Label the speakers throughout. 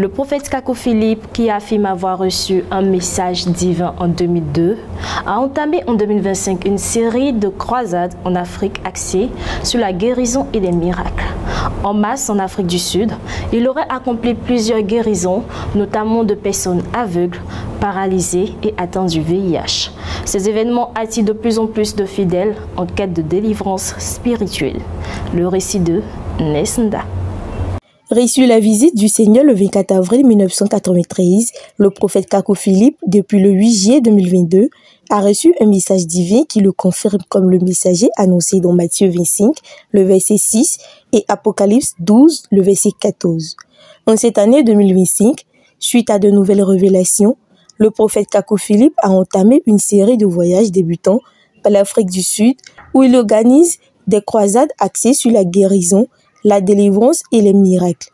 Speaker 1: Le prophète Kakou Philippe, qui affirme avoir reçu un message divin en 2002, a entamé en 2025 une série de croisades en Afrique axées sur la guérison et les miracles. En mars, en Afrique du Sud, il aurait accompli plusieurs guérisons, notamment de personnes aveugles, paralysées et atteintes du VIH. Ces événements attirent de plus en plus de fidèles en quête de délivrance spirituelle. Le récit de Nesnda.
Speaker 2: Reçu la visite du Seigneur le 24 avril 1993, le prophète Kakou Philippe, depuis le 8 juillet 2022, a reçu un message divin qui le confirme comme le messager annoncé dans Matthieu 25, le verset 6, et Apocalypse 12, le verset 14. En cette année 2025, suite à de nouvelles révélations, le prophète Kakou Philippe a entamé une série de voyages débutant par l'Afrique du Sud où il organise des croisades axées sur la guérison, la délivrance et les miracles.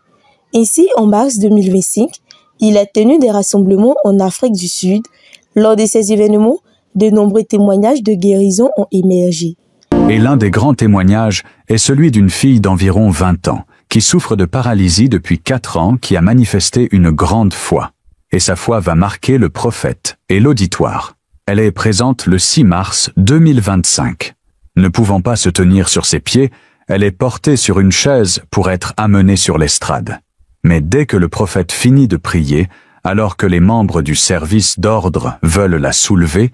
Speaker 2: Ainsi, en mars 2025, il a tenu des rassemblements en Afrique du Sud. Lors de ces événements, de nombreux témoignages de guérison ont émergé.
Speaker 3: Et l'un des grands témoignages est celui d'une fille d'environ 20 ans, qui souffre de paralysie depuis 4 ans, qui a manifesté une grande foi. Et sa foi va marquer le prophète et l'auditoire. Elle est présente le 6 mars 2025. Ne pouvant pas se tenir sur ses pieds, elle est portée sur une chaise pour être amenée sur l'estrade. Mais dès que le prophète finit de prier, alors que les membres du service d'ordre veulent la soulever,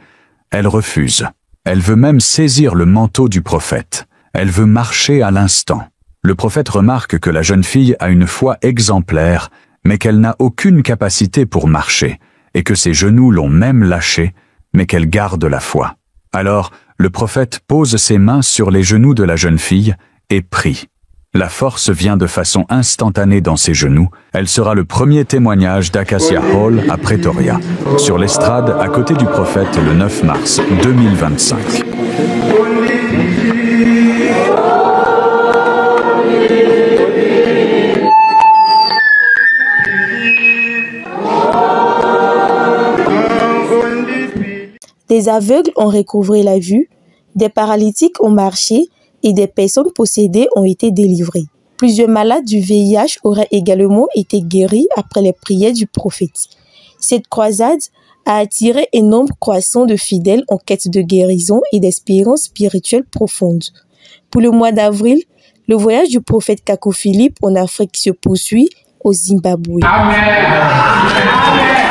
Speaker 3: elle refuse. Elle veut même saisir le manteau du prophète. Elle veut marcher à l'instant. Le prophète remarque que la jeune fille a une foi exemplaire, mais qu'elle n'a aucune capacité pour marcher, et que ses genoux l'ont même lâchée, mais qu'elle garde la foi. Alors, le prophète pose ses mains sur les genoux de la jeune fille et prie. La force vient de façon instantanée dans ses genoux. Elle sera le premier témoignage d'Acacia Hall à Pretoria, sur l'estrade à côté du prophète le 9 mars 2025.
Speaker 2: Des aveugles ont recouvré la vue, des paralytiques ont marché et des personnes possédées ont été délivrées. Plusieurs malades du VIH auraient également été guéris après les prières du prophète. Cette croisade a attiré un nombre croissant de fidèles en quête de guérison et d'espérance spirituelle profonde. Pour le mois d'avril, le voyage du prophète Kakou Philippe en Afrique se poursuit au Zimbabwe. Amen. Amen.